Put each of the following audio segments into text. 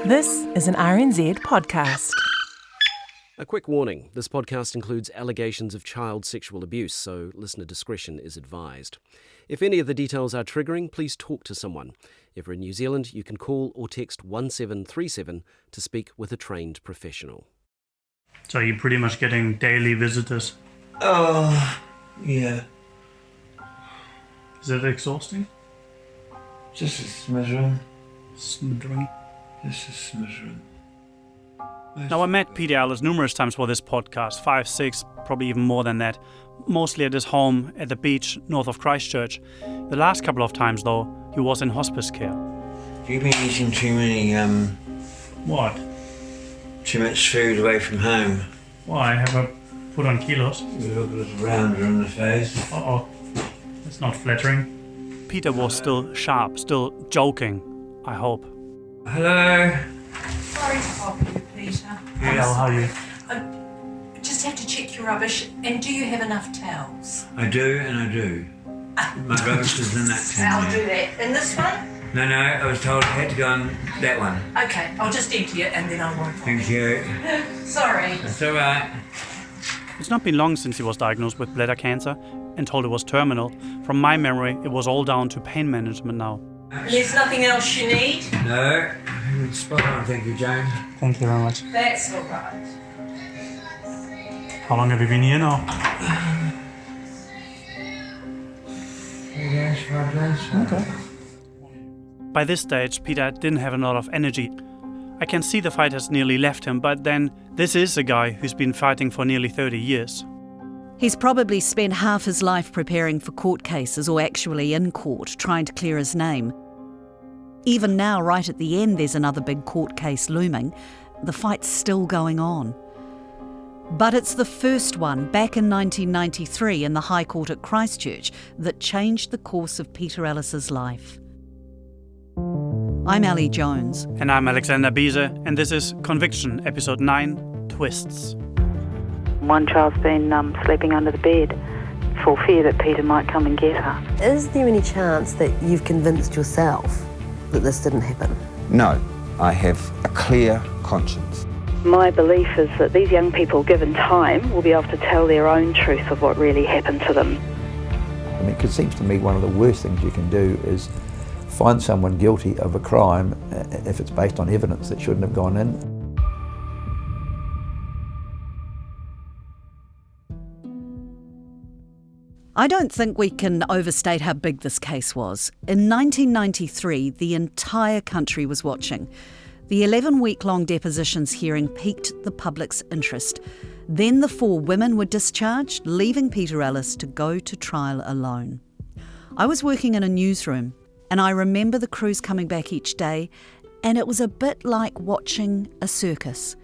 This is an RNZ podcast. A quick warning, this podcast includes allegations of child sexual abuse, so listener discretion is advised. If any of the details are triggering, please talk to someone. If you're in New Zealand, you can call or text 1737 to speak with a trained professional. So you're pretty much getting daily visitors? Oh, yeah. Is it exhausting? Just a smattering. Smothering. Just a smattering. Now, I met Peter Ellis numerous times for this podcast, 5, 6, probably even more than that, mostly at his home at the beach north of Christchurch. The last couple of times, though, he was in hospice care. You've been eating too many, What? too much food away from home. Why? Have I put on kilos? You look a little rounder on the face. Uh-oh. That's not flattering. Peter was still sharp, still joking, I hope. Hello. Sorry to bother you, Peter. How are you? I just have to check your rubbish. And do you have enough towels? I do and I do. My rubbish is in that tin I'll do there. that. In this one? No, I was told I had to go on that one. Okay, I'll just empty it and then I won't. Thank you. Sorry. That's all right. It's not been long since he was diagnosed with bladder cancer and told it was terminal. From my memory, it was all down to pain management now. There's nothing else you need? No, spot on, thank you, Jane. Thank you very much. That's all right. How long have you been here now? 3 days, 5 days. Okay. By this stage, Peter didn't have a lot of energy. I can see the fight has nearly left him, but then this is a guy who's been fighting for nearly 30 years. He's probably spent half his life preparing for court cases or actually in court, trying to clear his name. Even now, right at the end, there's another big court case looming. The fight's still going on. But it's the first one, back in 1993 in the High Court at Christchurch, that changed the course of Peter Ellis's life. I'm Ali Jones. And I'm Alexander Biese, and this is Conviction, Episode 9, Twists. One child's been sleeping under the bed for fear that Peter might come and get her. Is there any chance that you've convinced yourself that this didn't happen? No, I have a clear conscience. My belief is that these young people, given time, will be able to tell their own truth of what really happened to them. I mean, it seems to me one of the worst things you can do is find someone guilty of a crime if it's based on evidence that shouldn't have gone in. I don't think we can overstate how big this case was. In 1993, the entire country was watching. The 11-week-long depositions hearing piqued the public's interest. Then the 4 women were discharged, leaving Peter Ellis to go to trial alone. I was working in a newsroom, and I remember the crews coming back each day, and it was a bit like watching a circus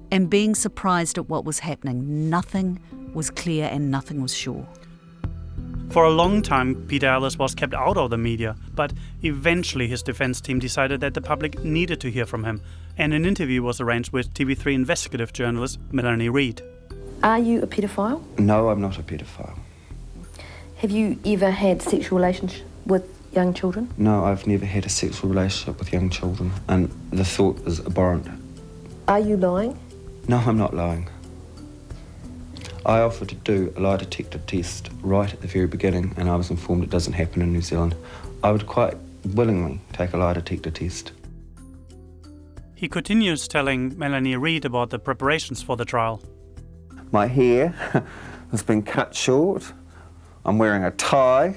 and being surprised at what was happening. Nothing was clear and nothing was sure. For a long time, Peter Ellis was kept out of the media, but eventually his defense team decided that the public needed to hear from him, and an interview was arranged with TV3 investigative journalist Melanie Reid. Are you a paedophile? No, I'm not a paedophile. Have you ever had sexual relations with young children? No, I've never had a sexual relationship with young children, and the thought is abhorrent. Are you lying? No, I'm not lying. I offered to do a lie detector test right at the very beginning, and I was informed it doesn't happen in New Zealand. I would quite willingly take a lie detector test. He continues telling Melanie Reid about the preparations for the trial. My hair has been cut short. I'm wearing a tie,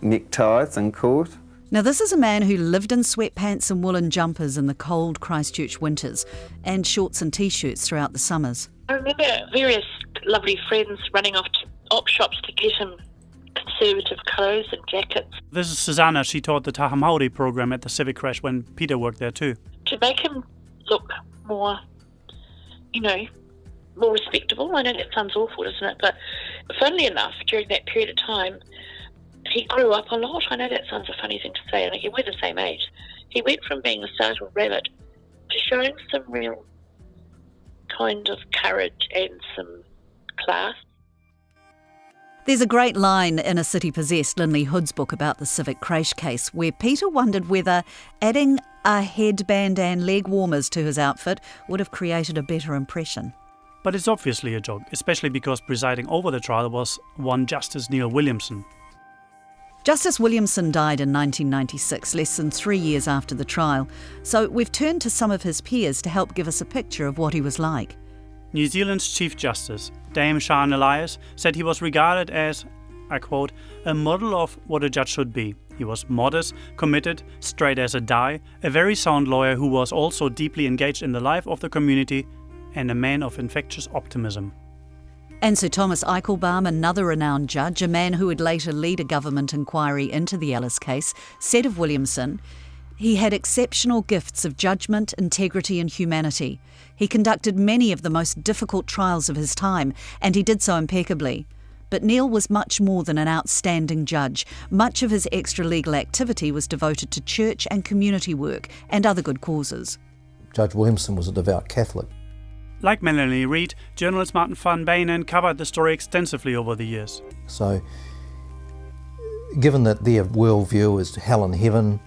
neckties in court. Now, this is a man who lived in sweatpants and woolen jumpers in the cold Christchurch winters and shorts and T-shirts throughout the summers. I remember various lovely friends running off to op shops to get him conservative clothes and jackets. This is Susanna. She taught the Taha Māori program at the Civic Creche when Peter worked there too. To make him look more, more respectable. I know that sounds awful, doesn't it? But funnily enough, during that period of time, he grew up a lot. I know that sounds a funny thing to say, and we're the same age. He went from being a startled rabbit to showing some real kind of courage and some class. There's a great line in A City Possessed, Linley Hood's book about the Civic Creche case, where Peter wondered whether adding A headband and leg warmers to his outfit would have created a better impression. But it's obviously a joke, especially because presiding over the trial was one Justice Neil Williamson. Justice Williamson died in 1996, less than 3 years after the trial, so we've turned to some of his peers to help give us a picture of what he was like. New Zealand's Chief Justice, Dame Sian Elias, said he was regarded as, I quote, a model of what a judge should be. He was modest, committed, straight as a die, a very sound lawyer who was also deeply engaged in the life of the community and a man of infectious optimism. And Sir Thomas Eichelbaum, another renowned judge, a man who would later lead a government inquiry into the Ellis case, said of Williamson, he had exceptional gifts of judgment, integrity and humanity. He conducted many of the most difficult trials of his time, and he did so impeccably. But Neil was much more than an outstanding judge. Much of his extra-legal activity was devoted to church and community work and other good causes. Judge Williamson was a devout Catholic. Like Melanie Reid, journalist Martin van Benen covered the story extensively over the years. So, given that their worldview is hell and heaven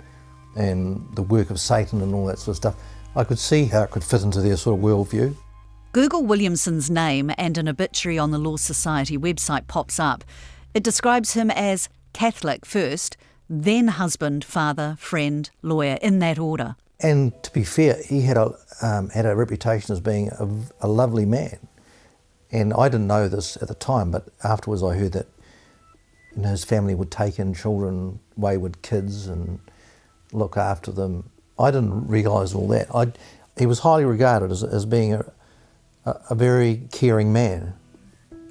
and the work of Satan and all that sort of stuff, I could see how it could fit into their sort of worldview. Google Williamson's name and an obituary on the Law Society website pops up. It describes him as Catholic first, then husband, father, friend, lawyer, in that order. And to be fair, he had a reputation as being a lovely man. And I didn't know this at the time, but afterwards I heard that his family would take in children, wayward kids, and look after them. I didn't realise all that. He was highly regarded as being a very caring man.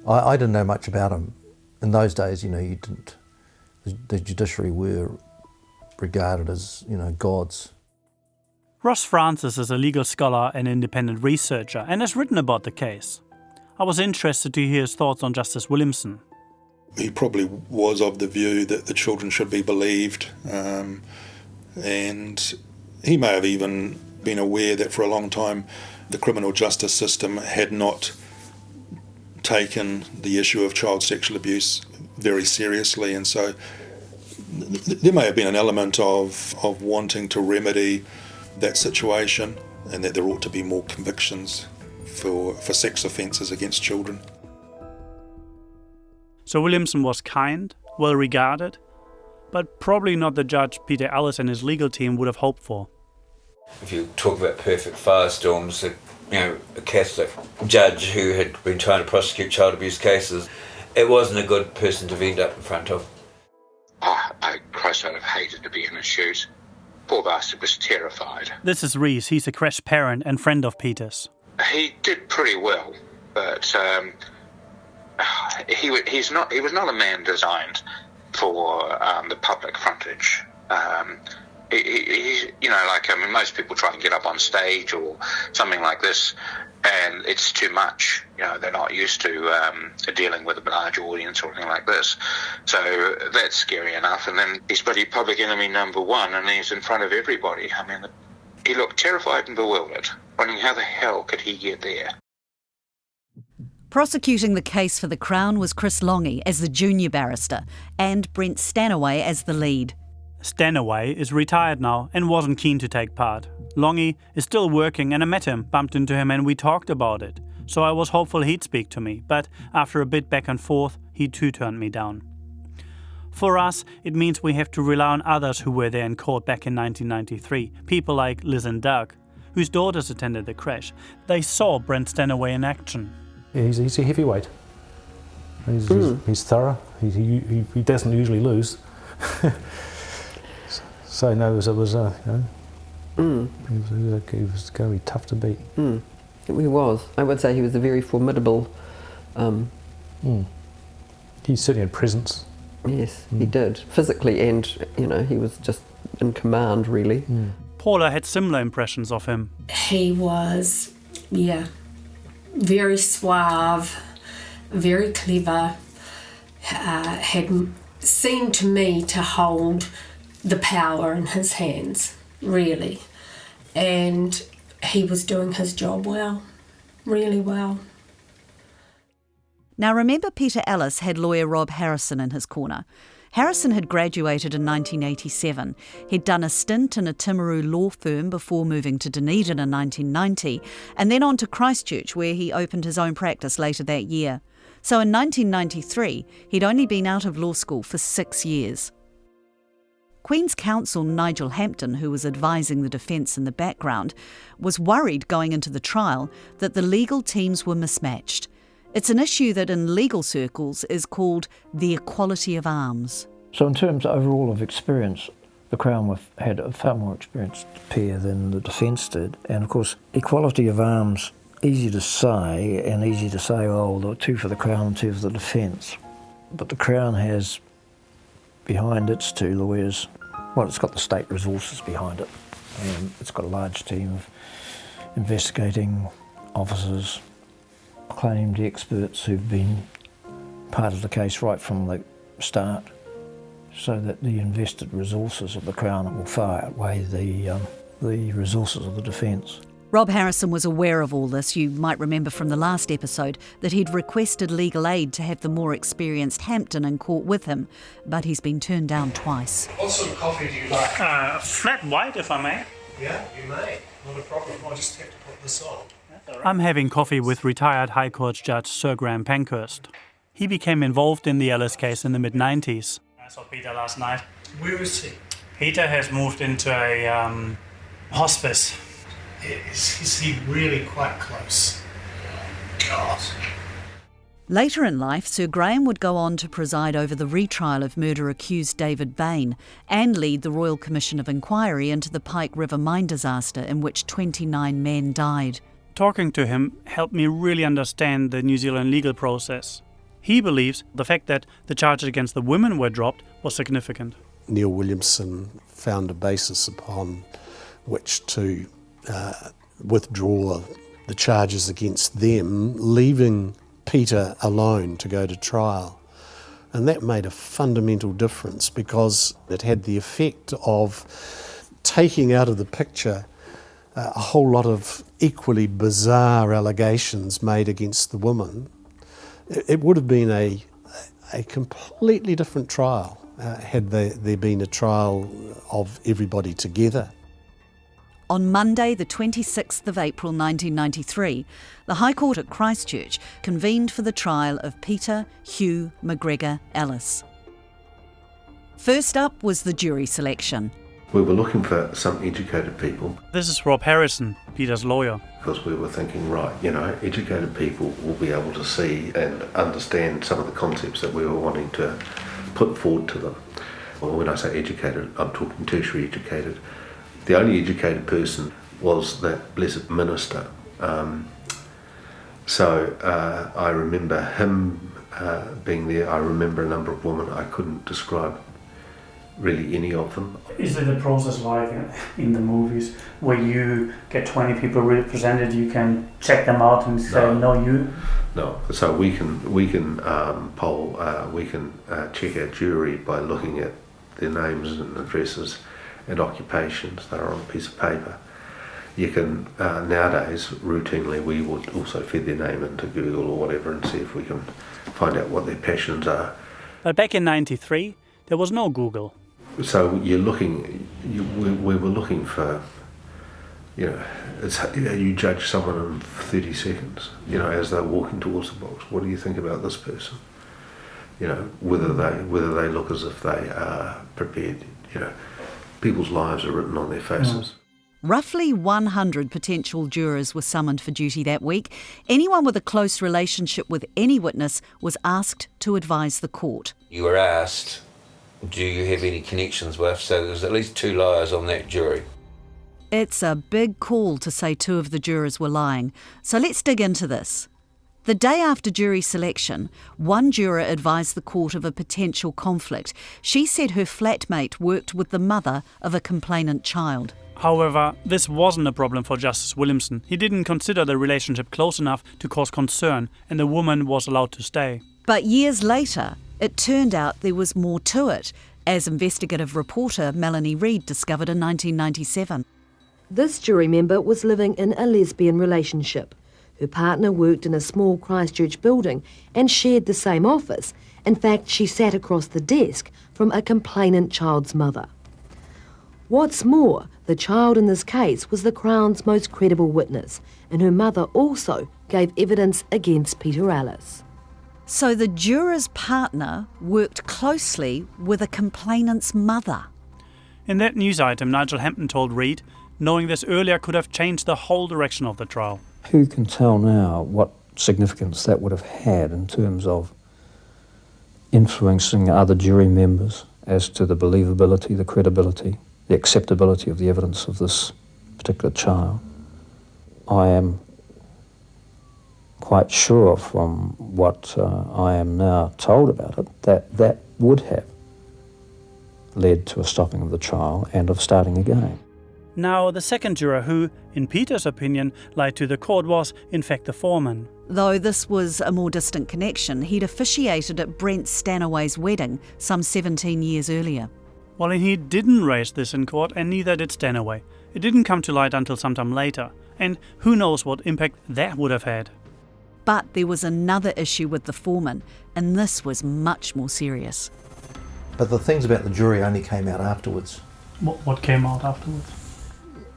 I didn't know much about him. In those days, you didn't. The judiciary were regarded as, gods. Ross Francis is a legal scholar and independent researcher and has written about the case. I was interested to hear his thoughts on Justice Williamson. He probably was of the view that the children should be believed, and he may have even been aware that for a long time the criminal justice system had not taken the issue of child sexual abuse very seriously, and so there may have been an element of wanting to remedy that situation, and that there ought to be more convictions for sex offences against children. So Williamson was kind, well regarded, but probably not the judge Peter Ellis and his legal team would have hoped for. If you talk about perfect firestorms, a Catholic judge who had been trying to prosecute child abuse cases, it wasn't a good person to end up in front of. Christ, I'd have hated to be in his shoes. Poor bastard was terrified. This is Reese. He's a creche parent and friend of Peter's. He did pretty well, but he was not a man designed for the public frontage. Most people try and get up on stage or something like this, and it's too much. They're not used to dealing with a large audience or anything like this. So that's scary enough. And then he's bloody public enemy number one, and he's in front of everybody. He looked terrified and bewildered, wondering how the hell could he get there. Prosecuting the case for the Crown was Chris Longy as the junior barrister and Brent Stanaway as the lead. Stanaway is retired now and wasn't keen to take part. Longy is still working, and I met him, bumped into him, and we talked about it. So I was hopeful he'd speak to me, but after a bit back and forth, he too turned me down. For us, it means we have to rely on others who were there in court back in 1993, people like Liz and Doug, whose daughters attended the creche. They saw Brent Stanaway in action. He's a heavyweight. He's thorough. He doesn't usually lose. So no, he was going to be tough to beat. He was. I would say he was a very formidable. He certainly had presence. Yes, he did physically, and he was just in command, really. Paula had similar impressions of him. He was, very suave, very clever. Had seemed to me to hold the power in his hands, really. And he was doing his job well, really well. Now remember, Peter Ellis had lawyer Rob Harrison in his corner. Harrison had graduated in 1987. He'd done a stint in a Timaru law firm before moving to Dunedin in 1990, and then on to Christchurch, where he opened his own practice later that year. So in 1993, he'd only been out of law school for 6 years. Queen's Counsel Nigel Hampton, who was advising the defence in the background, was worried going into the trial that the legal teams were mismatched. It's an issue that in legal circles is called the equality of arms. So in terms overall of experience, the Crown had a far more experienced pair than the defence did. And of course, equality of arms, easy to say, oh, there are 2 for the Crown and 2 for the defence. But the Crown has, behind its 2 lawyers, well, it's got the state resources behind it. And it's got a large team of investigating officers, acclaimed experts who've been part of the case right from the start, so that the invested resources of the Crown will far outweigh the resources of the defence. Rob Harrison was aware of all this. You might remember from the last episode that he'd requested legal aid to have the more experienced Hampton in court with him, but he's been turned down twice. What sort of coffee do you like? Flat white, if I may. Yeah, you may. Not a problem. I'll just have to put this on. I'm having coffee with retired High Court Judge Sir Graham Pankhurst. He became involved in the Ellis case in the mid-90s. I saw Peter last night. Where is he? Peter has moved into a hospice. Is he really quite close? God. Later in life, Sir Graham would go on to preside over the retrial of murder-accused David Bain and lead the Royal Commission of Inquiry into the Pike River mine disaster in which 29 men died. Talking to him helped me really understand the New Zealand legal process. He believes the fact that the charges against the women were dropped was significant. Neil Williamson found a basis upon which to withdraw the charges against them, leaving Peter alone to go to trial. And that made a fundamental difference because it had the effect of taking out of the picture a whole lot of equally bizarre allegations made against the woman. It would have been a completely different trial had there been a trial of everybody together. On Monday, the 26th of April 1993, the High Court at Christchurch convened for the trial of Peter Hugh McGregor Ellis. First up was the jury selection. We were looking for some educated people. This is Rob Harrison, Peter's lawyer. Because we were thinking, right, educated people will be able to see and understand some of the concepts that we were wanting to put forward to them. Well, when I say educated, I'm talking tertiary educated. The only educated person was that blessed minister. So I remember him being there. I remember a number of women. I couldn't describe really any of them. Is it a process like in the movies where you get 20 people represented, you can check them out and say, No, so we can poll, we can check our jury by looking at their names and addresses and occupations. They're on a piece of paper. You can, nowadays, routinely, we would also feed their name into Google or whatever and see if we can find out what their passions are. But back in '93, there was no Google. So you're looking, we were looking for, you judge someone in 30 seconds, as they're walking towards the box. What do you think about this person? Whether they look as if they are prepared, people's lives are written on their faces. Roughly 100 potential jurors were summoned for duty that week. Anyone with a close relationship with any witness was asked to advise the court. You were asked, do you have any connections with? So there's at least 2 liars on that jury. It's a big call to say 2 of the jurors were lying. So let's dig into this. The day after jury selection, one juror advised the court of a potential conflict. She said her flatmate worked with the mother of a complainant child. However, this wasn't a problem for Justice Williamson. He didn't consider the relationship close enough to cause concern, and the woman was allowed to stay. But years later, it turned out there was more to it, as investigative reporter Melanie Reid discovered in 1997. This jury member was living in a lesbian relationship. Her partner worked in a small Christchurch building and shared the same office. In fact, she sat across the desk from a complainant child's mother. What's more, the child in this case was the Crown's most credible witness, and her mother also gave evidence against Peter Ellis. So the juror's partner worked closely with a complainant's mother. In that news item, Nigel Hampton told Reid, knowing this earlier could have changed the whole direction of the trial. Who can tell now what significance that would have had in terms of influencing other jury members as to the believability, the credibility, the acceptability of the evidence of this particular child. I am quite sure from what I am now told about it that would have led to a stopping of the trial and of starting again. Now, the second juror who, in Peter's opinion, lied to the court was, in fact, the foreman. Though this was a more distant connection, he'd officiated at Brent Stanaway's wedding some 17 years earlier. Well, and he didn't raise this in court, and neither did Stanaway. It didn't come to light until sometime later, and who knows what impact that would have had. But there was another issue with the foreman, and this was much more serious. But the things about the jury only came out afterwards. What came out afterwards?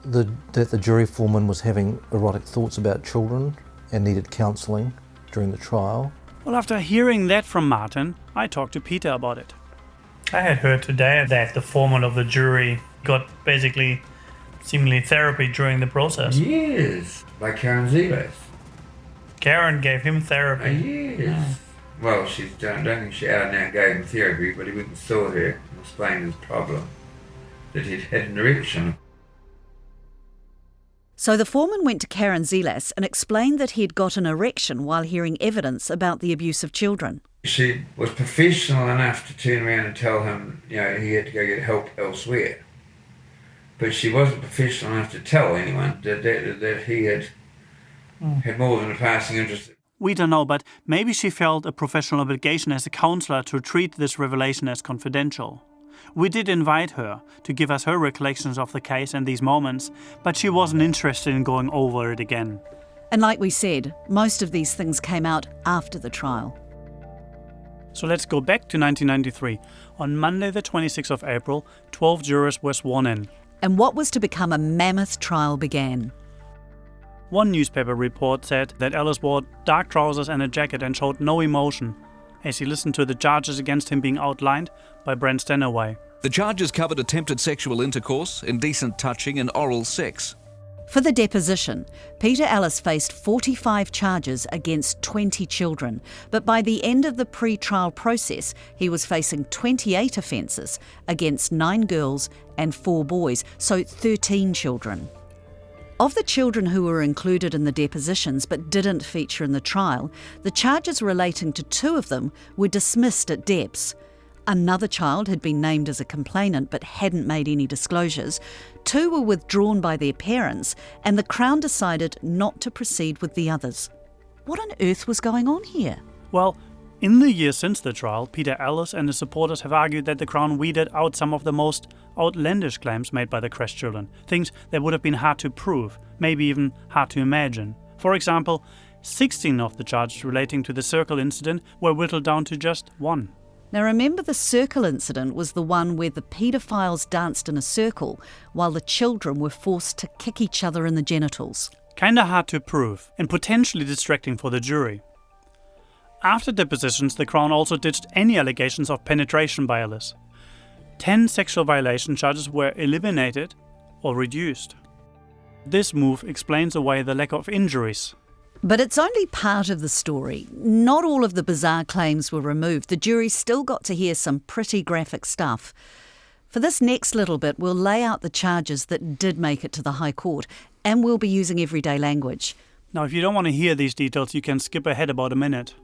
That the jury foreman was having erotic thoughts about children and needed counselling during the trial. Well, after hearing that from Martin, I talked to Peter about it. I had heard today that the foreman of the jury got basically seemingly therapy during the process. Yes, by Karen Zelos. Karen gave him therapy. Yes. Yeah. Well, I don't think she out and out gave him therapy, but he went and saw her and explained his problem, that he'd had an erection. So the foreman went to Karen Zelas and explained that he'd got an erection while hearing evidence about the abuse of children. She was professional enough to turn around and tell him, he had to go get help elsewhere. But she wasn't professional enough to tell anyone that he had more than a passing interest. We don't know, but maybe she felt a professional obligation as a counsellor to treat this revelation as confidential. We did invite her to give us her recollections of the case and these moments, but she wasn't interested in going over it again. And like we said, most of these things came out after the trial. So let's go back to 1993. On Monday the 26th of April, 12 jurors were sworn in. And what was to become a mammoth trial began. One newspaper report said that Ellis wore dark trousers and a jacket and showed no emotion as he listened to the charges against him being outlined by Brent Stanaway. The charges covered attempted sexual intercourse, indecent touching and oral sex. For the deposition, Peter Ellis faced 45 charges against 20 children, but by the end of the pre-trial process, he was facing 28 offences against 9 girls and 4 boys, so 13 children. Of the children who were included in the depositions but didn't feature in the trial, the charges relating to 2 of them were dismissed at depths. Another child had been named as a complainant but hadn't made any disclosures. 2 were withdrawn by their parents, and the Crown decided not to proceed with the others. What on earth was going on here? Well, in the years since the trial, Peter Ellis and his supporters have argued that the Crown weeded out some of the most outlandish claims made by the Creche children, things that would have been hard to prove, maybe even hard to imagine. For example, 16 of the charges relating to the circle incident were whittled down to just 1. Now remember, the circle incident was the one where the paedophiles danced in a circle while the children were forced to kick each other in the genitals. Kinda hard to prove and potentially distracting for the jury. After depositions, the Crown also ditched any allegations of penetration by Ellis. 10 sexual violation charges were eliminated or reduced. This move explains away the lack of injuries. But it's only part of the story. Not all of the bizarre claims were removed. The jury still got to hear some pretty graphic stuff. For this next little bit, we'll lay out the charges that did make it to the High Court, and we'll be using everyday language. Now, if you don't want to hear these details, you can skip ahead about a minute.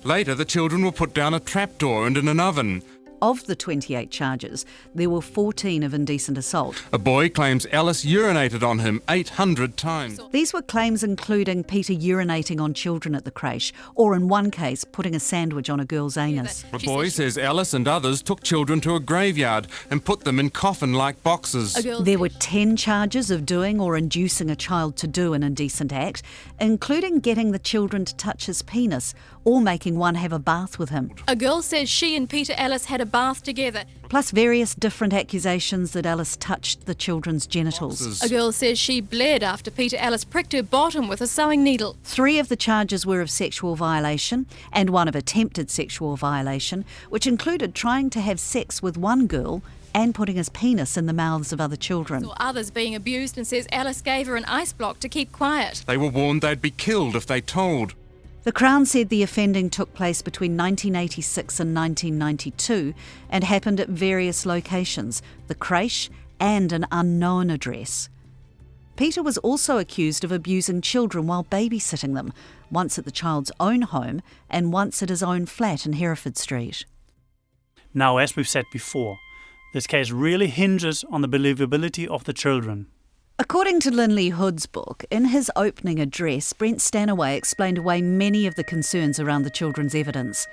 Later, the children were put down a trapdoor and in an oven. Of the 28 charges, there were 14 of indecent assault. A boy claims Ellis urinated on him 800 times. These were claims including Peter urinating on children at the creche, or in one case, putting a sandwich on a girl's anus. The boy says Ellis and others took children to a graveyard and put them in coffin-like boxes. There were 10 charges of doing or inducing a child to do an indecent act, including getting the children to touch his penis or making one have a bath with him. A girl says she and Peter Ellis had a bath together. Plus various different accusations that Ellis touched the children's genitals. A girl says she bled after Peter Ellis pricked her bottom with a sewing needle. 3 of the charges were of sexual violation and 1 of attempted sexual violation, which included trying to have sex with one girl and putting his penis in the mouths of other children. Saw others being abused and says Ellis gave her an ice block to keep quiet. They were warned they'd be killed if they told. The Crown said the offending took place between 1986 and 1992 and happened at various locations, the creche and an unknown address. Peter was also accused of abusing children while babysitting them, once at the child's own home and once at his own flat in Hereford Street. Now, as we've said before, this case really hinges on the believability of the children. According to Linley Hood's book, in his opening address, Brent Stanaway explained away many of the concerns around the children's evidence.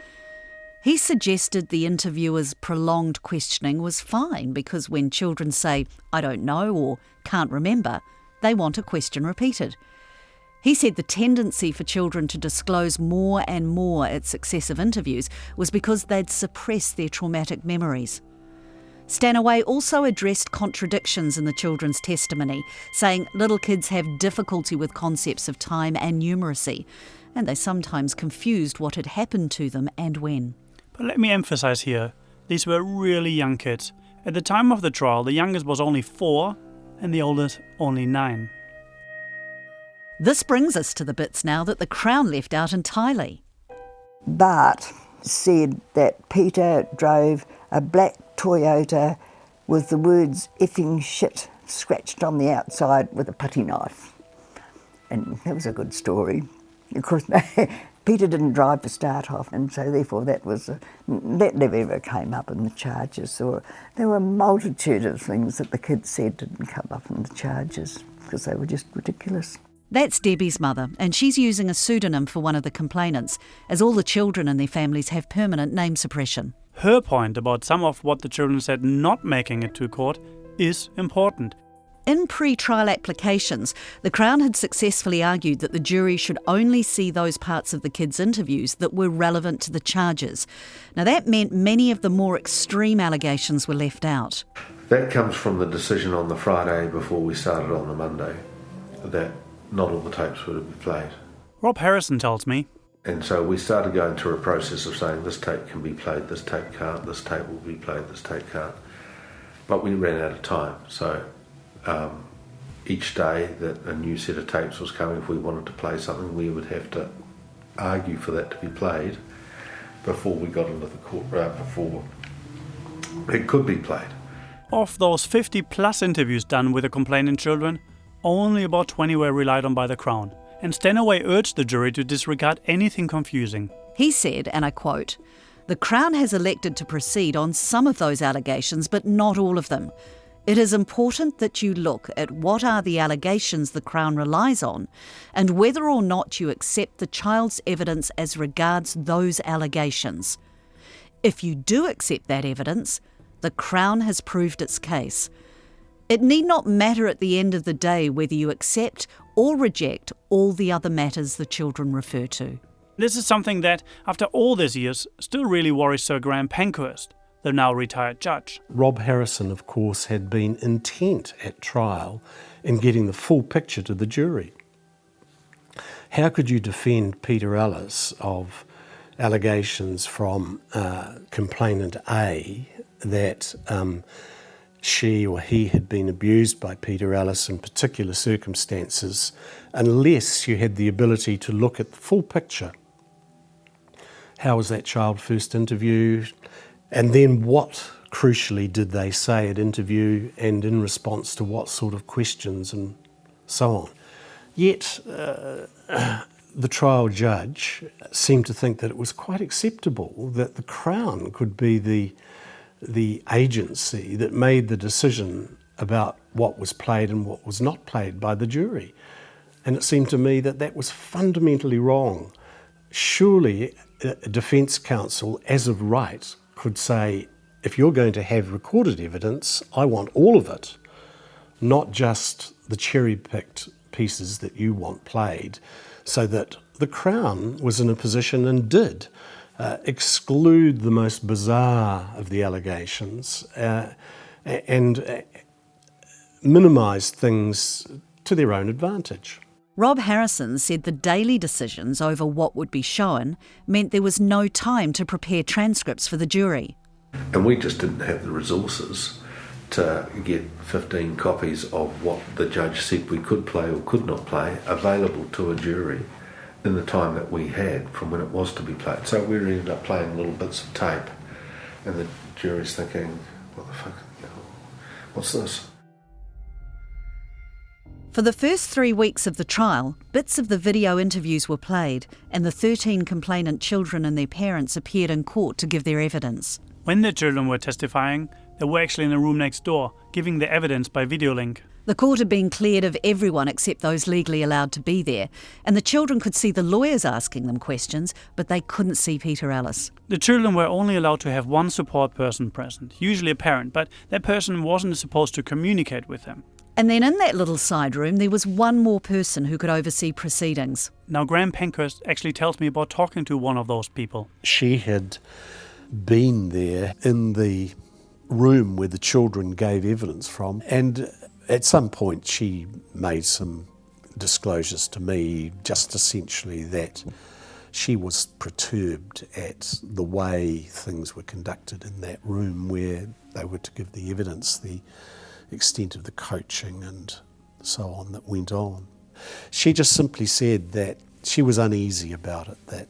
He suggested the interviewer's prolonged questioning was fine because when children say, "I don't know" or "can't remember," they want a question repeated. He said the tendency for children to disclose more and more at successive interviews was because they'd suppress their traumatic memories. Stanaway also addressed contradictions in the children's testimony, saying little kids have difficulty with concepts of time and numeracy, and they sometimes confused what had happened to them and when. But let me emphasize here, these were really young kids. At the time of the trial, the youngest was only 4 and the oldest only 9. This brings us to the bits now that the Crown left out entirely. Bart said that Peter drove a black Toyota with the words "effing shit" scratched on the outside with a putty knife. And that was a good story. Of course, Peter didn't drive to start off, and so therefore that never ever came up in the charges. Or there were a multitude of things that the kids said didn't come up in the charges because they were just ridiculous. That's Debbie's mother, and she's using a pseudonym for one of the complainants, as all the children and their families have permanent name suppression. Her point about some of what the children said not making it to court is important. In pre-trial applications, the Crown had successfully argued that the jury should only see those parts of the kids' interviews that were relevant to the charges. Now that meant many of the more extreme allegations were left out. That comes from the decision on the Friday before we started on the Monday, that not all the tapes were to be played. Rob Harrison tells me. And so we started going through a process of saying this tape can be played, this tape can't, this tape will be played, this tape can't. But we ran out of time. So each day that a new set of tapes was coming, if we wanted to play something, we would have to argue for that to be played before we got into the court, before it could be played. Of those 50 plus interviews done with the complainant children, only about 20 were relied on by the Crown, and Stanaway urged the jury to disregard anything confusing. He said, and I quote, "The Crown has elected to proceed on some of those allegations, but not all of them. It is important that you look at what are the allegations the Crown relies on and whether or not you accept the child's evidence as regards those allegations. If you do accept that evidence, the Crown has proved its case. It need not matter at the end of the day whether you accept or reject all the other matters the children refer to." This is something that, after all these years, still really worries Sir Graham Pankhurst, the now retired judge. Rob Harrison, of course, had been intent at trial in getting the full picture to the jury. How could you defend Peter Ellis of allegations from complainant A that she or he had been abused by Peter Ellis in particular circumstances, unless you had the ability to look at the full picture? How was that child first interviewed? And then what, crucially, did they say at interview, and in response to what sort of questions and so on? Yet the trial judge seemed to think that it was quite acceptable that the Crown could be the the agency that made the decision about what was played and what was not played by the jury. And it seemed to me that that was fundamentally wrong. Surely a defence counsel, as of right, could say, if you're going to have recorded evidence, I want all of it, not just the cherry-picked pieces that you want played, so that the Crown was in a position and did exclude the most bizarre of the allegations and minimised things to their own advantage. Rob Harrison said the daily decisions over what would be shown meant there was no time to prepare transcripts for the jury. And we just didn't have the resources to get 15 copies of what the judge said we could play or could not play available to a jury in the time that we had from when it was to be played. So we ended up playing little bits of tape, and the jury's thinking, what the fuck, what's this? For the first 3 weeks of the trial, bits of the video interviews were played, and the 13 complainant children and their parents appeared in court to give their evidence. When the children were testifying, they were actually in the room next door, giving their evidence by video link. The court had been cleared of everyone except those legally allowed to be there, and the children could see the lawyers asking them questions, but they couldn't see Peter Ellis. The children were only allowed to have one support person present, usually a parent, but that person wasn't supposed to communicate with them. And then in that little side room, there was one more person who could oversee proceedings. Now, Graham Pankhurst actually tells me about talking to one of those people. She had been there in the room where the children gave evidence from, and at some point she made some disclosures to me, just essentially that she was perturbed at the way things were conducted in that room where they were to give the evidence, the extent of the coaching and so on that went on. She just simply said that she was uneasy about it, that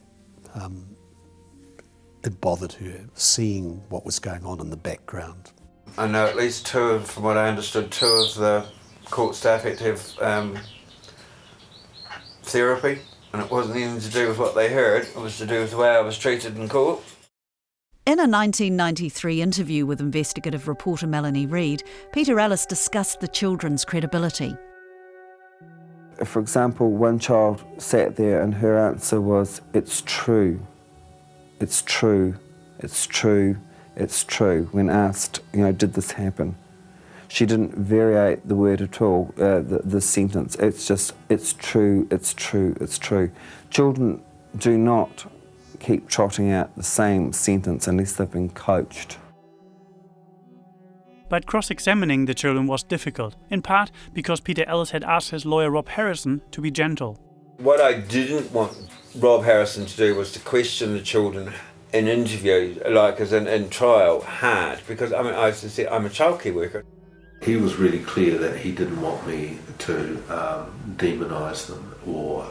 it bothered her seeing what was going on in the background. I know at least from what I understood, 2 of the court staff had to have therapy, and it wasn't anything to do with what they heard, it was to do with the way I was treated in court. In a 1993 interview with investigative reporter Melanie Reid, Peter Ellis discussed the children's credibility. For example, one child sat there and her answer was, "It's true, it's true, it's true, it's true," when asked, did this happen? She didn't variate the word at all, the sentence. It's just, it's true, it's true, it's true. Children do not keep trotting out the same sentence unless they've been coached. But cross-examining the children was difficult, in part because Peter Ellis had asked his lawyer Rob Harrison to be gentle. What I didn't want Rob Harrison to do was to question the children in interviews, like as in trial, hard, because I used to say I'm a childcare worker. He was really clear that he didn't want me to demonise them or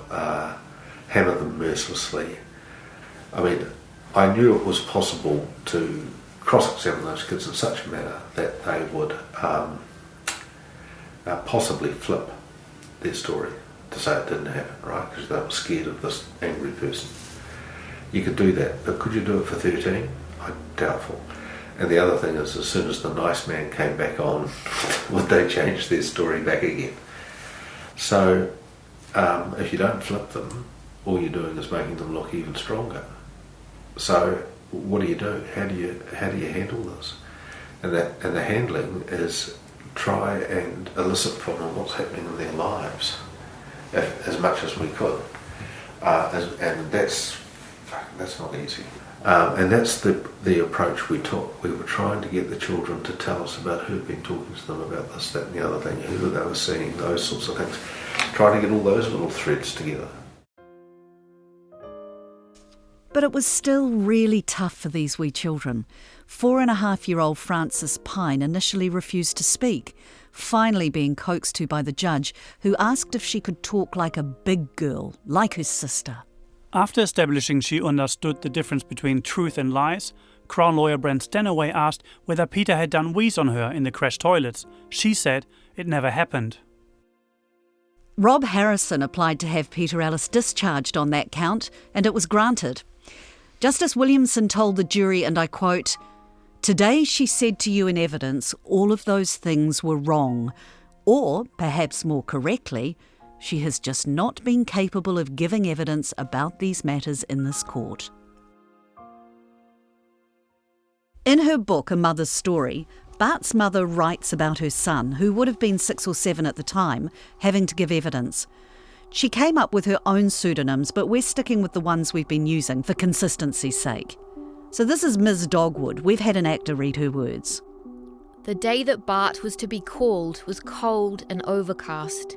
hammer them mercilessly. I mean, I knew it was possible to cross-examine those kids in such a manner that they would possibly flip their story to say it didn't happen, right? Because they were scared of this angry person. You could do that, but could you do it for 13? I'm doubtful. And the other thing is, as soon as the nice man came back on, would they change their story back again? So, if you don't flip them, all you're doing is making them look even stronger. So, what do you do? How do you handle this? And the handling is try and elicit from them what's happening in their lives, as much as we could. And that's not easy. And that's the approach we took. We were trying to get the children to tell us about who'd been talking to them about this, that and the other thing, who they were seeing, those sorts of things. Trying to get all those little threads together. But it was still really tough for these wee children. 4.5-year-old Frances Pine initially refused to speak, finally being coaxed to by the judge, who asked if she could talk like a big girl, like her sister. After establishing she understood the difference between truth and lies, Crown lawyer Brent Stanaway asked whether Peter had done wheeze on her in the creche toilets. She said it never happened. Rob Harrison applied to have Peter Ellis discharged on that count, and it was granted. Justice Williamson told the jury, and I quote, Today, she said to you in evidence, all of those things were wrong. Or, perhaps more correctly, she has just not been capable of giving evidence about these matters in this court. In her book, A Mother's Story, Bart's mother writes about her son, who would have been 6 or 7 at the time, having to give evidence. She came up with her own pseudonyms, but we're sticking with the ones we've been using for consistency's sake. So this is Ms. Dogwood. We've had an actor read her words. The day that Bart was to be called was cold and overcast.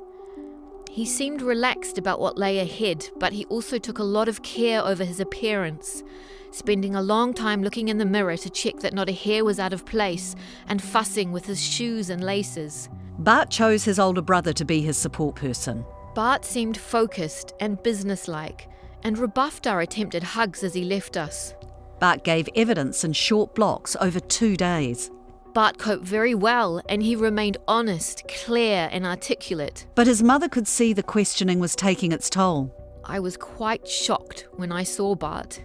He seemed relaxed about what lay ahead, but he also took a lot of care over his appearance, spending a long time looking in the mirror to check that not a hair was out of place and fussing with his shoes and laces. Bart chose his older brother to be his support person. Bart seemed focused and businesslike and rebuffed our attempted hugs as he left us. Bart gave evidence in short blocks over 2 days. Bart coped very well and he remained honest, clear and articulate. But his mother could see the questioning was taking its toll. I was quite shocked when I saw Bart.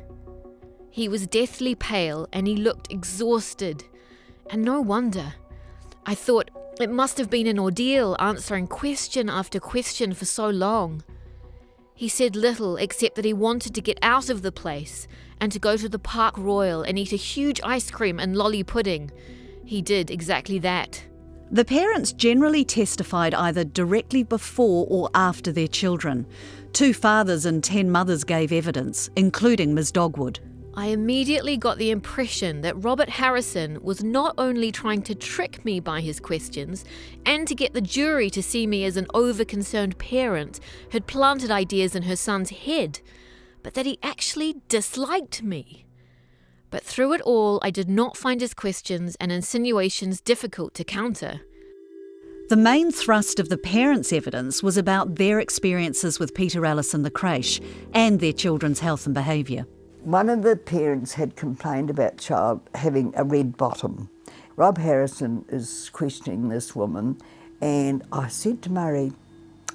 He was deathly pale and he looked exhausted. And no wonder. I thought it must have been an ordeal answering question after question for so long. He said little except that he wanted to get out of the place and to go to the Park Royal and eat a huge ice cream and lolly pudding. He did exactly that. The parents generally testified either directly before or after their children. 2 fathers and 10 mothers gave evidence, including Ms. Dogwood. I immediately got the impression that Robert Harrison was not only trying to trick me by his questions and to get the jury to see me as an over-concerned parent who'd planted ideas in her son's head, but that he actually disliked me. But through it all, I did not find his questions and insinuations difficult to counter. The main thrust of the parents' evidence was about their experiences with Peter Ellis in the creche and their children's health and behaviour. One of the parents had complained about child having a red bottom. Rob Harrison is questioning this woman, and I said to Murray,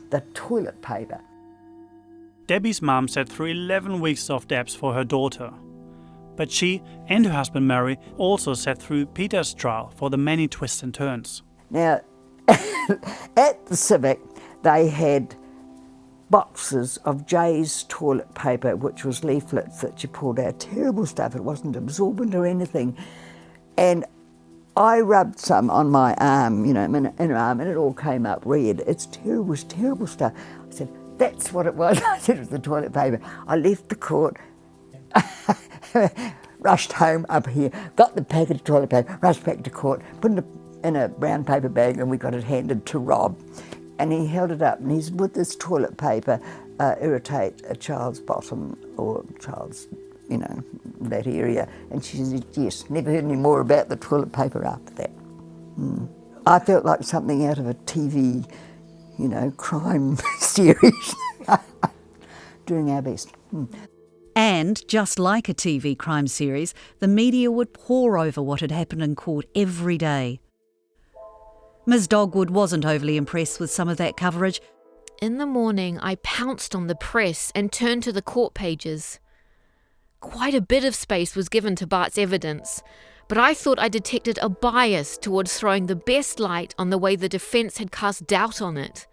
the toilet paper. Debbie's mum sat through 11 weeks of DAPS for her daughter. But she and her husband Murray also sat through Peter's trial for the many twists and turns. Now, at the Civic, they had boxes of Jay's toilet paper, which was leaflets that you pulled out. Terrible stuff. It wasn't absorbent or anything. And I rubbed some on my arm, you know, inner arm, and it all came up red. It was terrible stuff. I said, that's what it was. I said it was the toilet paper. I left the court, rushed home up here, got the packet of toilet paper, rushed back to court, put it in a brown paper bag, and we got it handed to Rob. And he held it up, and he's, would this toilet paper irritate a child's bottom or child's, you know, that area? And she said, yes. Never heard any more about the toilet paper after that. I felt like something out of a TV, you know, crime series. Doing our best. And, just like a TV crime series, the media would pore over what had happened in court every day. Ms. Dogwood wasn't overly impressed with some of that coverage. In the morning, I pounced on the press and turned to the court pages. Quite a bit of space was given to Bart's evidence, but I thought I detected a bias towards throwing the best light on the way the defence had cast doubt on it.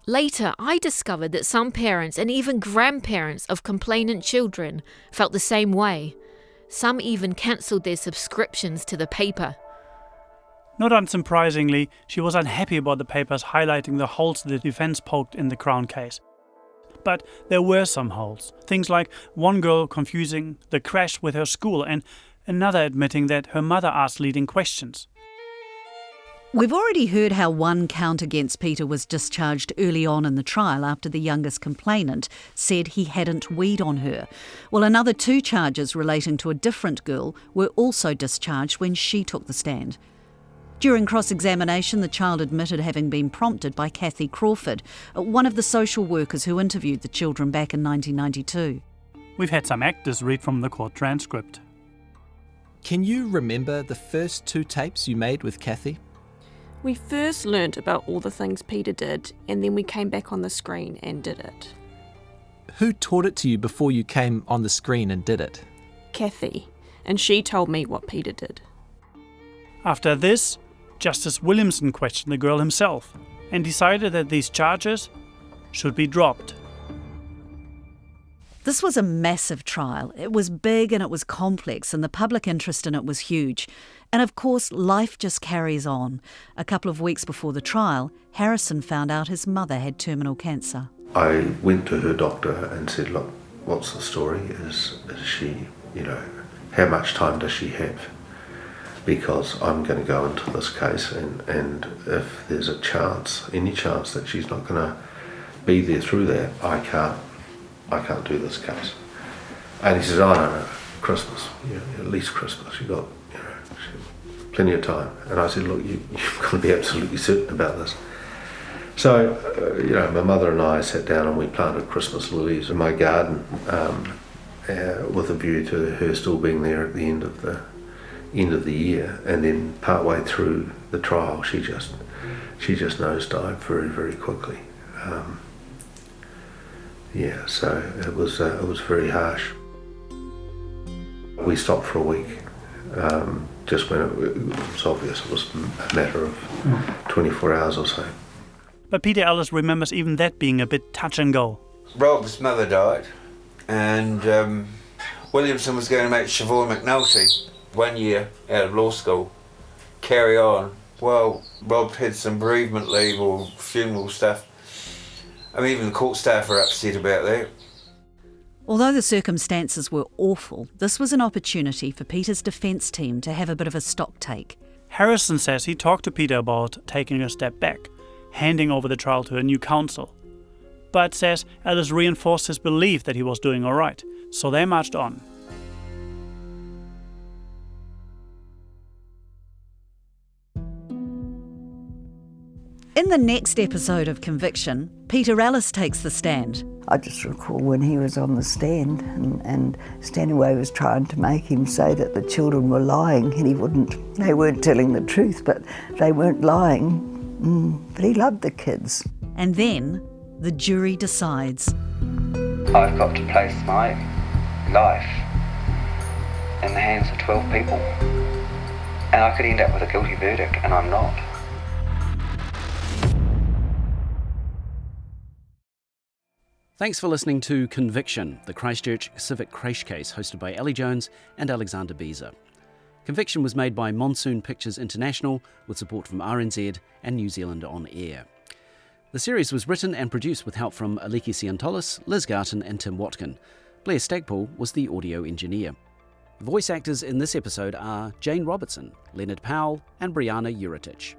Later, I discovered that some parents and even grandparents of complainant children felt the same way. Some even cancelled their subscriptions to the paper. Not unsurprisingly, she was unhappy about the papers highlighting the holes the defence poked in the Crown case. But there were some holes. Things like one girl confusing the crash with her school and another admitting that her mother asked leading questions. We've already heard how one count against Peter was discharged early on in the trial after the youngest complainant said he hadn't weed on her. Well, another 2 charges relating to a different girl were also discharged when she took the stand. During cross-examination, the child admitted having been prompted by Kathy Crawford, one of the social workers who interviewed the children back in 1992. We've had some actors read from the court transcript. Can you remember the first 2 tapes you made with Kathy? We first learnt about all the things Peter did, and then we came back on the screen and did it. Who taught it to you before you came on the screen and did it? Kathy, and she told me what Peter did. After this, Justice Williamson questioned the girl himself and decided that these charges should be dropped. This was a massive trial. It was big and it was complex, and the public interest in it was huge. And of course, life just carries on. A couple of weeks before the trial, Harrison found out his mother had terminal cancer. I went to her doctor and said, look, what's the story? Is she, how much time does she have? Because I'm going to go into this case, and if there's a chance, any chance that she's not going to be there through that, I can't do this case. And he says, oh no, Christmas, at least Christmas, you've got plenty of time. And I said, look, you've got to be absolutely certain about this. So, my mother and I sat down and we planted Christmas lilies in my garden with a view to her still being there at the end of the year. And then partway through the trial, she just nosedived very, very quickly. So it was very harsh. We stopped for a week, just when it was obvious it was a matter of 24 hours or so. But Peter Ellis remembers even that being a bit touch and go. Rob's mother died, and Williamson was going to make Siobhan McNulty 1 year out of law school carry on. Well, Rob had some bereavement leave or funeral stuff. I mean, even the court staff are upset about that. Although the circumstances were awful, this was an opportunity for Peter's defence team to have a bit of a stock take. Harrison says he talked to Peter about taking a step back, handing over the trial to a new counsel, but says Ellis reinforced his belief that he was doing all right, so they marched on. In the next episode of Conviction, Peter Ellis takes the stand. I just recall when he was on the stand and Stanaway was trying to make him say that the children were lying, and he wouldn't. They weren't telling the truth, but they weren't lying. But he loved the kids. And then the jury decides. I've got to place my life in the hands of 12 people. And I could end up with a guilty verdict, and I'm not. Thanks for listening to Conviction, the Christchurch Civic Creche case hosted by Ellie Jones and Alexander Beezer. Conviction was made by Monsoon Pictures International with support from RNZ and New Zealand On Air. The series was written and produced with help from Aliki Siantolis, Liz Garton and Tim Watkin. Blair Stagpool was the audio engineer. Voice actors in this episode are Jane Robertson, Leonard Powell and Brianna Uritich.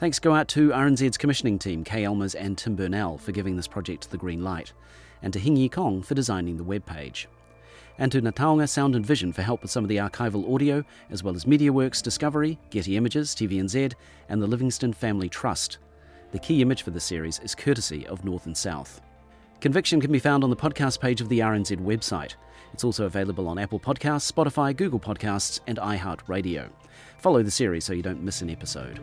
Thanks go out to RNZ's commissioning team, Kay Elmers and Tim Burnell, for giving this project the green light, and to Hing Yi Kong for designing the webpage. And to Nataonga Sound and Vision for help with some of the archival audio, as well as MediaWorks Discovery, Getty Images, TVNZ, and the Livingston Family Trust. The key image for the series is courtesy of North and South. Conviction can be found on the podcast page of the RNZ website. It's also available on Apple Podcasts, Spotify, Google Podcasts, and iHeartRadio. Follow the series so you don't miss an episode.